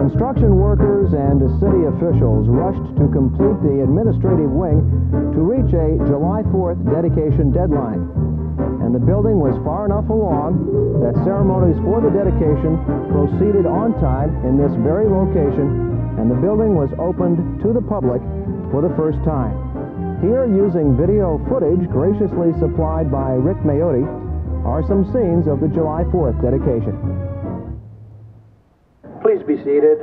Construction workers and city officials rushed to complete the administrative wing to reach a July 4th dedication deadline. And the building was far enough along that ceremonies for the dedication proceeded on time in this very location, and the building was opened to the public for the first time. Here, using video footage graciously supplied by Rick Mayotte, are some scenes of the July 4th dedication. Please be seated.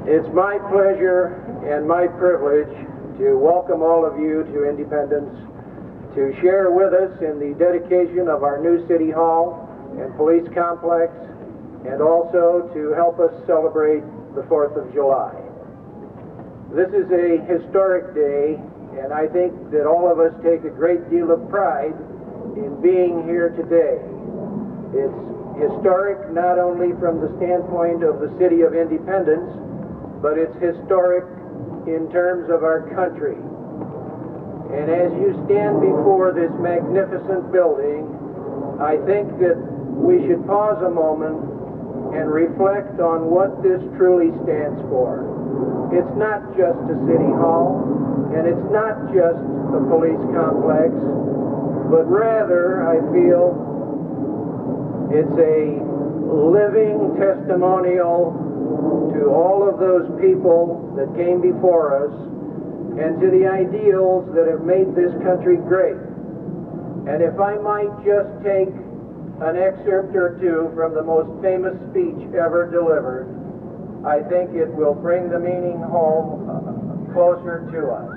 It's my pleasure and my privilege to welcome all of you to Independence, to share with us in the dedication of our new City Hall and police complex, and also to help us celebrate the 4th of July. This is a historic day, and I think that all of us take a great deal of pride in being here today. It's historic not only from the standpoint of the city of Independence, but it's historic in terms of our country. And as you stand before this magnificent building, I think that we should pause a moment and reflect on what this truly stands for. It's not just a city hall, and it's not just a police complex, but rather, I feel, it's a living testimonial to all of those people that came before us and to the ideals that have made this country great. And if I might just take an excerpt or two from the most famous speech ever delivered, I think it will bring the meaning home closer to us.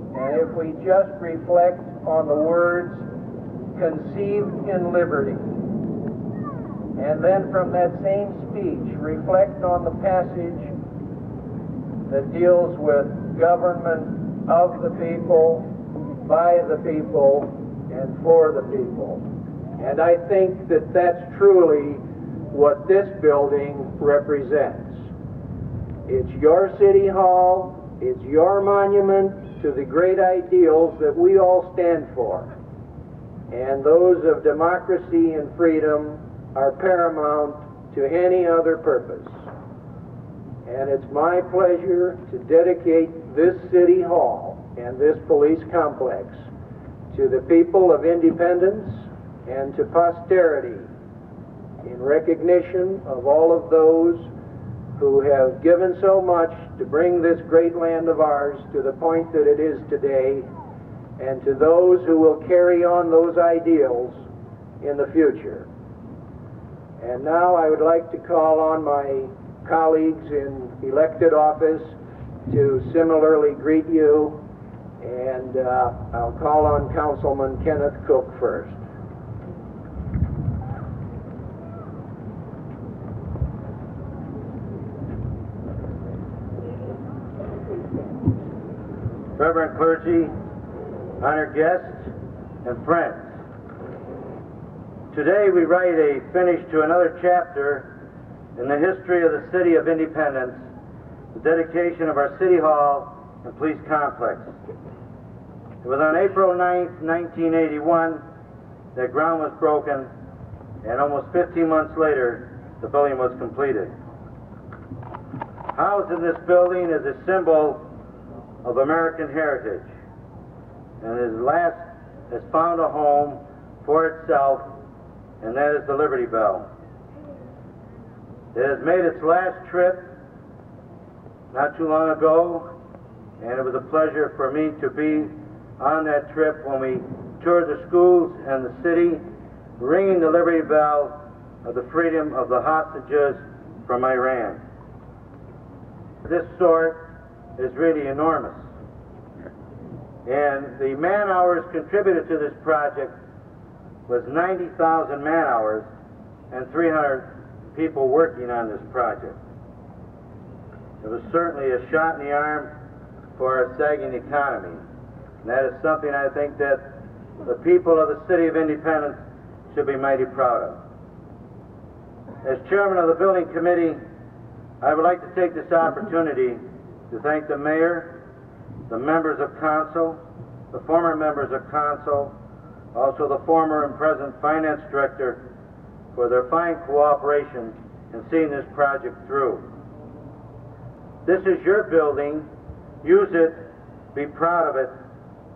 And if we just reflect on the words, conceived in liberty, and then from that same speech, reflect on the passage that deals with government of the people, by the people, and for the people. And I think that that's truly what this building represents. It's your City Hall, it's your monument to the great ideals that we all stand for. And those of democracy and freedom are paramount to any other purpose. And it's my pleasure to dedicate this City Hall and this police complex to the people of Independence and to posterity in recognition of all of those who have given so much to bring this great land of ours to the point that it is today, and to those who will carry on those ideals in the future. And now I would like to call on my colleagues in elected office to similarly greet you, and I'll call on Councilman Kenneth Cook first. Reverend clergy, honored guests, and friends. Today we write a finish to another chapter in the history of the city of Independence, the dedication of our City Hall and police complex. It was on April 9th, 1981 that ground was broken, and almost 15 months later the building was completed. Housed in this building is a symbol of American heritage, and at last has found a home for itself, and that is the Liberty Bell. It has made its last trip not too long ago, and it was a pleasure for me to be on that trip when we toured the schools and the city, ringing the Liberty Bell of the freedom of the hostages from Iran. This sort is really enormous. And the man hours contributed to this project was 90,000 man hours and 300 people working on this project. It was certainly a shot in the arm for our sagging economy. And that is something I think that the people of the City of Independence should be mighty proud of. As chairman of the building committee, I would like to take this opportunity to thank the mayor, the members of council, the former members of council, also the former and present finance director, for their fine cooperation in seeing this project through. This is your building. Use it. Be proud of it.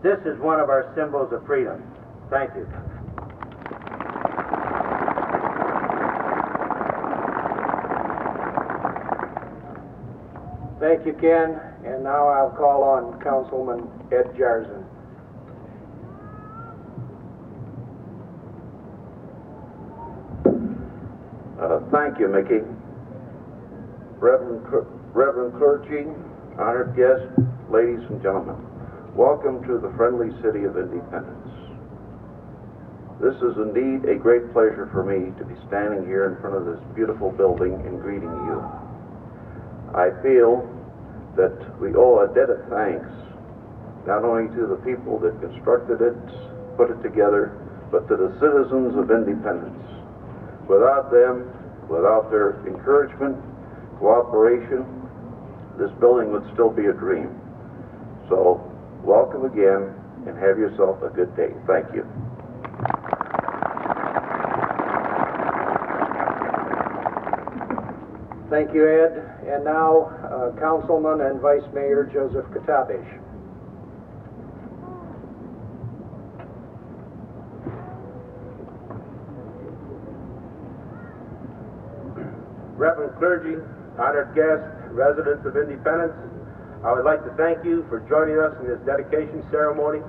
This is one of our symbols of freedom. Thank you. Thank you, Ken. And now I'll call on Councilman Ed Jarzen. Thank you, Mickey. Reverend clergy, honored guests, ladies and gentlemen, welcome to the friendly city of Independence. This is indeed a great pleasure for me to be standing here in front of this beautiful building and greeting you. I feel that we owe a debt of thanks not only to the people that constructed it, put it together, but to the citizens of Independence. Without them, without their encouragement, cooperation, this building would still be a dream. So, welcome again, and have yourself a good day. Thank you. Thank you, Ed. And now, Councilman and Vice Mayor Joseph Katabish. Reverend clergy, honored guests, residents of Independence, I would like to thank you for joining us in this dedication ceremony.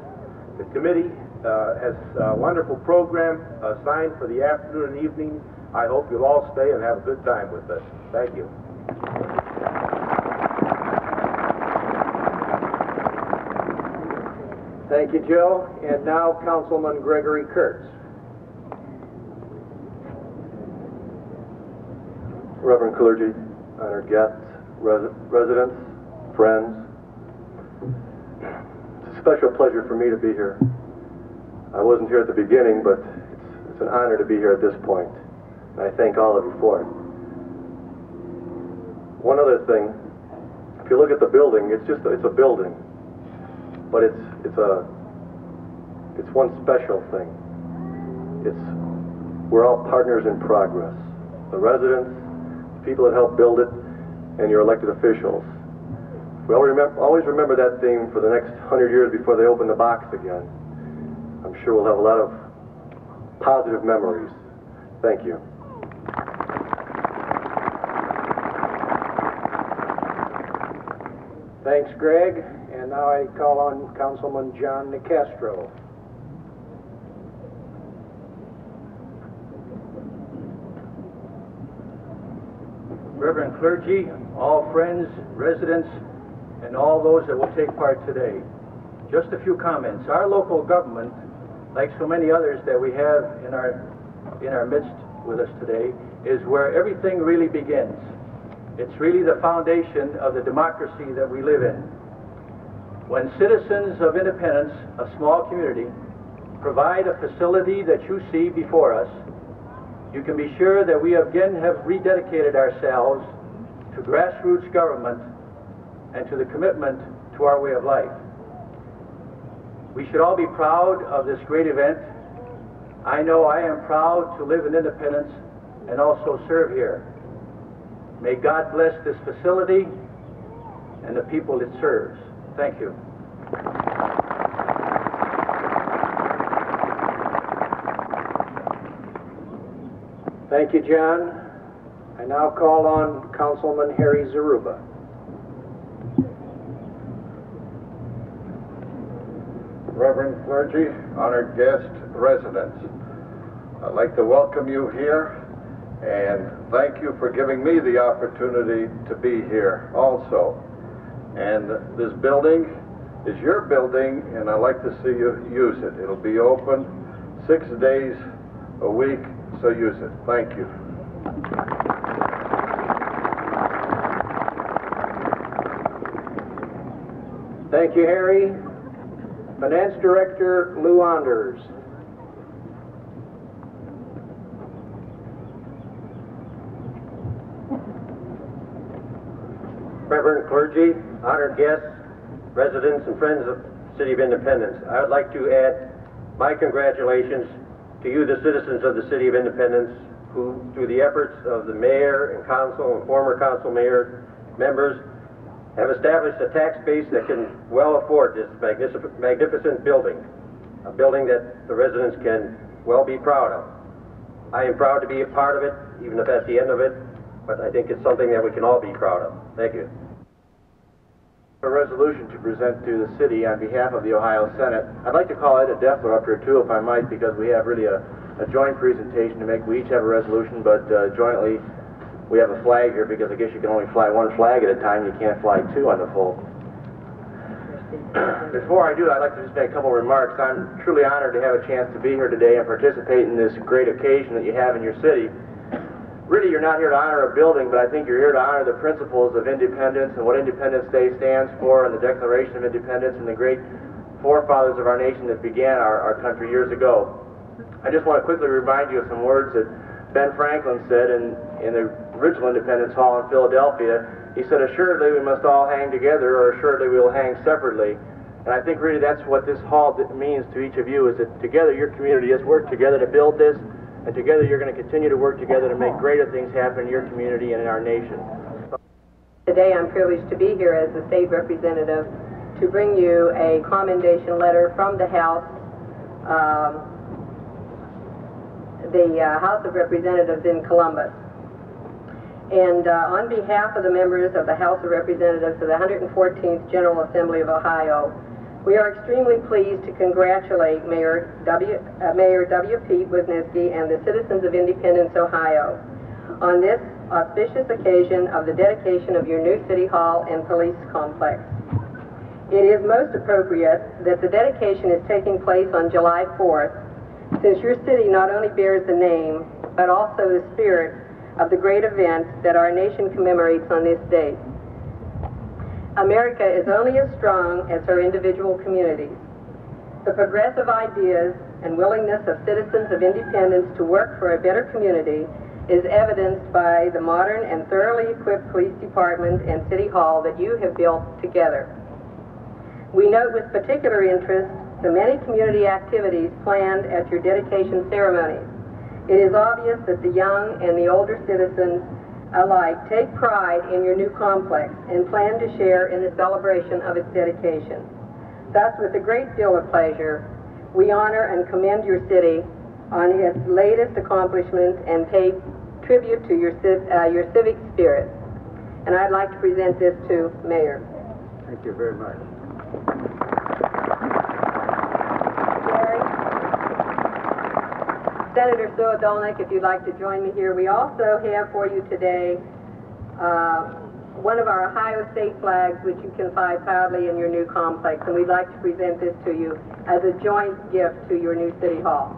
The committee has a wonderful program assigned for the afternoon and evening. I hope you'll all stay and have a good time with us. Thank you. Thank you, Joe. And now, Councilman Gregory Kurtz. Reverend clergy, honored guests, residents, friends, it's a special pleasure for me to be here. I wasn't here at the beginning, but it's an honor to be here at this point, and I thank all of you for it. One other thing, if you look at the building, it's a building, but it's one special thing. We're all partners in progress. The residents, people that helped build it, and your elected officials. We always remember that theme for the next 100 years before they open the box again. I'm sure we'll have a lot of positive memories. Thank you. Thanks, Greg. And now I call on Councilman John Nicastro. Reverend clergy, all friends, residents, and all those that will take part today. Just a few comments. Our local government, like so many others that we have in our midst with us today, is where everything really begins. It's really the foundation of the democracy that we live in. When citizens of Independence, a small community, provide a facility that you see before us, you can be sure that we again have rededicated ourselves to grassroots government and to the commitment to our way of life. We should all be proud of this great event. I know I am proud to live in Independence and also serve here. May God bless this facility and the people it serves. Thank you. Thank you, John. I now call on Councilman Harry Zaruba. Reverend clergy, honored guests, residents, I'd like to welcome you here and thank you for giving me the opportunity to be here also. And this building is your building, and I'd like to see you use it. It'll be open 6 days a week, so use it. Thank you. Thank you, Harry. Finance Director Lou Anders. Reverend clergy, honored guests, residents and friends of the City of Independence, I would like to add My congratulations to you, the citizens of the City of Independence, who, through the efforts of the mayor and council and former council mayor members, have established a tax base that can well afford this magnificent building, a building that the residents can well be proud of. I am proud to be a part of it, even if at the end of it, but I think it's something that we can all be proud of. Thank you. A resolution to present to the city on behalf of the Ohio Senate. I'd like to call it a death row up here too, if I might, because we have really a joint presentation to make. We each have a resolution, but jointly we have a flag here because I guess you can only fly one flag at a time. You can't fly two on the full. Before I do, I'd like to just make a couple remarks. I'm truly honored to have a chance to be here today and participate in this great occasion that you have in your city. Really, you're not here to honor a building, but I think you're here to honor the principles of independence and what Independence Day stands for, and the Declaration of Independence and the great forefathers of our nation that began our country years ago. I just want to quickly remind you of some words that Ben Franklin said in the original Independence Hall in Philadelphia. He said, "Assuredly we must all hang together, or assuredly we will hang separately." And I think really that's what this hall means to each of you, is that together your community has worked together to build this, and together you're going to continue to work together to make greater things happen in your community and in our nation. Today I'm privileged to be here as the state representative to bring you a commendation letter from the House, House of Representatives in Columbus. And on behalf of the members of the House of Representatives of the 114th General Assembly of Ohio, we are extremely pleased to congratulate Mayor W. Pete Wisniewski and the citizens of Independence, Ohio, on this auspicious occasion of the dedication of your new City Hall and Police Complex. It is most appropriate that the dedication is taking place on July 4th, since your city not only bears the name, but also the spirit of the great event that our nation commemorates on this date. America is only as strong as her individual communities. The progressive ideas and willingness of citizens of Independence to work for a better community is evidenced by the modern and thoroughly equipped police department and City Hall that you have built together. We note with particular interest the many community activities planned at your dedication ceremonies. It is obvious that the young and the older citizens alike take pride in your new complex and plan to share in the celebration of its dedication. Thus, with a great deal of pleasure, we honor and commend your city on its latest accomplishments and pay tribute to your civic spirit. And I'd like to present this to Mayor. Thank you very much. Senator Sue Dolnick, if you'd like to join me here. We also have for you today one of our Ohio state flags, which you can fly proudly in your new complex, and we'd like to present this to you as a joint gift to your new City Hall.